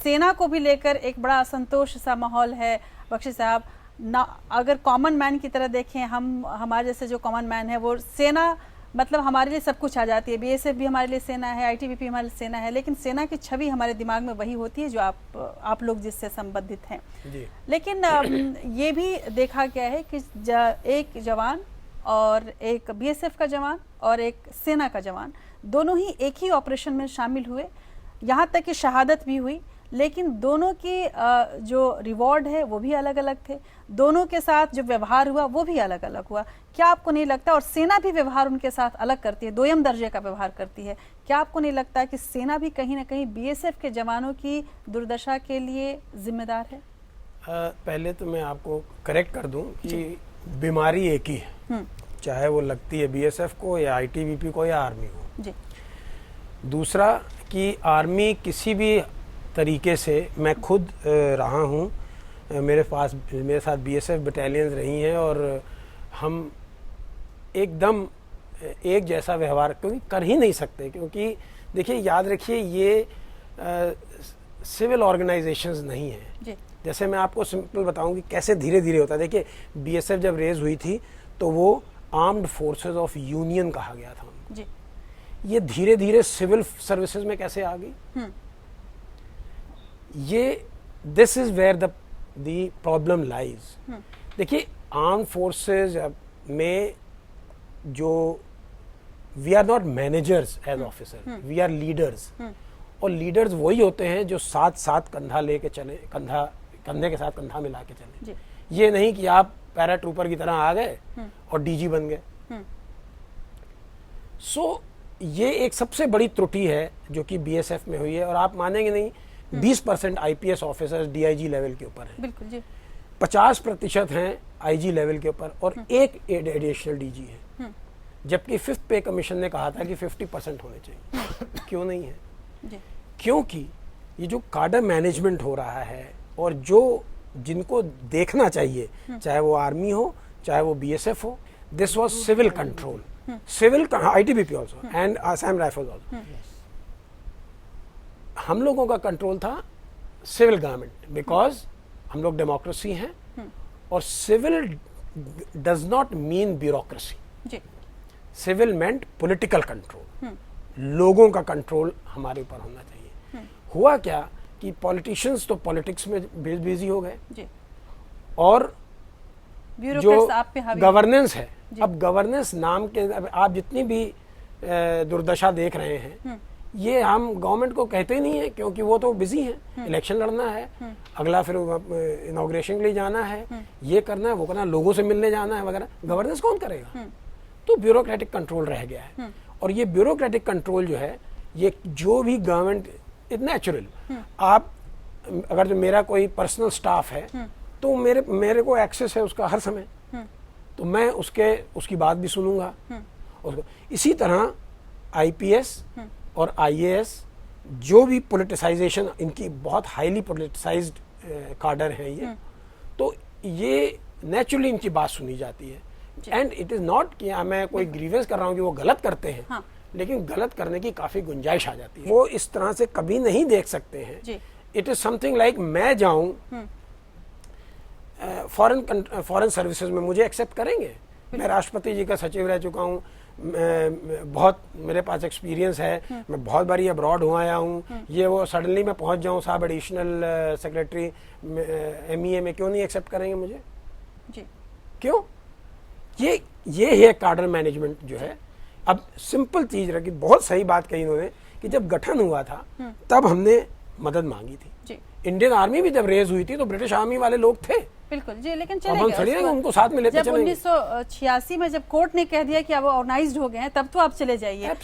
सेना को भी लेकर एक बड़ा असंतोष सा माहौल है बख्शी साहब ना। अगर कॉमन मैन की तरह देखें, हम हमारे जैसे जो कॉमन मैन है वो सेना मतलब हमारे लिए सब कुछ आ जाती है, बीएसएफ भी हमारे लिए सेना है, आईटीबीपी हमारे लिए सेना है, लेकिन सेना की छवि हमारे दिमाग में वही होती है जो आप लोग जिससे संबंधित हैं जी। लेकिन ये भी देखा गया है कि एक जवान और एक बीएसएफ का जवान और एक सेना का जवान दोनों ही एक ही ऑपरेशन में शामिल हुए, यहाँ तक कि शहादत भी हुई, लेकिन दोनों की जो रिवॉर्ड है वो भी अलग अलग थे, दोनों के साथ जो व्यवहार हुआ वो भी अलग अलग हुआ। क्या आपको नहीं लगता, और सेना भी व्यवहार उनके साथ अलग करती है, दोयम दर्जे का व्यवहार करती है, क्या आपको नहीं लगता कि सेना भी कहीं ना कहीं बीएसएफ के जवानों की दुर्दशा के लिए जिम्मेदार है? पहले तो मैं आपको करेक्ट कर दूं कि बीमारी एक ही है, चाहे वो लगती है बीएसएफ को या आईटीबीपी को या आर्मी को जी। दूसरा कि आर्मी किसी भी तरीके से, मैं खुद रहा हूँ, मेरे साथ बीएसएफ बटालियंस रही हैं और हम एकदम एक जैसा व्यवहार क्योंकि कर ही नहीं सकते, क्योंकि देखिए याद रखिए ये सिविल ऑर्गेनाइजेशंस नहीं है। जैसे मैं आपको सिंपल बताऊं कि कैसे धीरे धीरे होता है। देखिए बीएसएफ जब रेज हुई थी तो वो आर्म्ड फोर्सेस ऑफ यूनियन कहा गया था उनको, ये धीरे धीरे सिविल सर्विसेज में कैसे आ गई, ये this is where the problem lies. देखिए आर्म फोर्सेज में जो we are not managers as officer, we are leaders, और लीडर्स वही होते हैं जो साथ साथ कंधा लेके चले, कंधे के साथ कंधा मिला के चले। ये नहीं कि आप पैरा ट्रूपर की तरह आ गए और डीजी बन गए। सो ये एक सबसे बड़ी त्रुटि है जो कि बीएसएफ में हुई है, और आप मानेंगे नहीं 20% आईपीएस ऑफिसर्स डीआईजी लेवल के ऊपर हैं, बिल्कुल जी। 50% हैं आईजी लेवल के ऊपर और एक एडिशनल डीजी है, जबकि 5th पे कमीशन ने कहा था कि 50% होने चाहिए। क्यों नहीं है जी? क्योंकि ये जो काडर मैनेजमेंट हो रहा है और जो जिनको देखना चाहिए, चाहे वो आर्मी हो चाहे वो बीएसएफ हो, this was civil control, civil ITBP also and Assam rifles also. हम लोगों का कंट्रोल था सिविल गवर्नमेंट, बिकॉज हम लोग डेमोक्रेसी हैं और civil does not mean bureaucracy. Civil meant political control, लोगों का कंट्रोल हमारे ऊपर होना चाहिए। हुआ क्या कि पॉलिटिशियंस तो पॉलिटिक्स में बिजी हो गए और जो गवर्नेंस है, अब गवर्नेंस नाम के आप जितनी भी दुर्दशा देख रहे हैं, ये हम गवर्नमेंट को कहते ही नहीं है, क्योंकि वो तो बिजी है, इलेक्शन लड़ना है, अगला फिर इनॉग्रेशन के लिए जाना है, ये करना है वो करना है, लोगों से मिलने जाना है वगैरह। गवर्नेंस कौन करेगा? तो ब्यूरोक्रेटिक कंट्रोल रह गया है। और ये ब्यूरोक्रेटिक कंट्रोल जो है, ये जो भी गवर्नमेंट इज नेचुरल। आप अगर जो मेरा कोई पर्सनल स्टाफ है तो मेरे को एक्सेस है उसका हर समय, तो मैं उसकी बात भी सुनूंगा उसको। इसी तरह आईपीएस और आईएएस जो भी पॉलिटिसाइजेशन, इनकी बहुत हाईली पॉलिटिसाइज्ड काडर है ये, तो ये नेचुरली इनकी बात सुनी जाती है। एंड इट इज नॉट कि मैं कोई ग्रीवेंस कर रहा हूँ कि वो गलत करते हैं, हाँ। लेकिन गलत करने की काफी गुंजाइश आ जाती है, वो इस तरह से कभी नहीं देख सकते हैं। इट इज समथिंग लाइक मैं जाऊं फॉरेन सर्विसेज में, मुझे एक्सेप्ट करेंगे? मैं राष्ट्रपति जी का सचिव रह चुका हूँ, बहुत मेरे पास एक्सपीरियंस है, मैं बहुत बारी अब्रॉड हुआ आया हूँ, ये वो सडनली मैं पहुंच जाऊँ साहब एडिशनल सेक्रेटरी एमईए में, क्यों नहीं एक्सेप्ट करेंगे मुझे जी? क्यों? ये है काडर मैनेजमेंट जो है। अब सिंपल चीज रखी, बहुत सही बात कही इन्होंने कि जब गठन हुआ था तब हमने मदद मांगी थी जी। इंडियन आर्मी भी जब रेज हुई थी तो ब्रिटिश आर्मी वाले लोग थे, बिल्कुल जी, लेकिन चले गए, उनको साथ में लेते जब 1986 में जब कोर्ट ने कह दिया कि अब ऑर्गेनाइज्ड हो गए हैं, तब तो आप चले जाइए।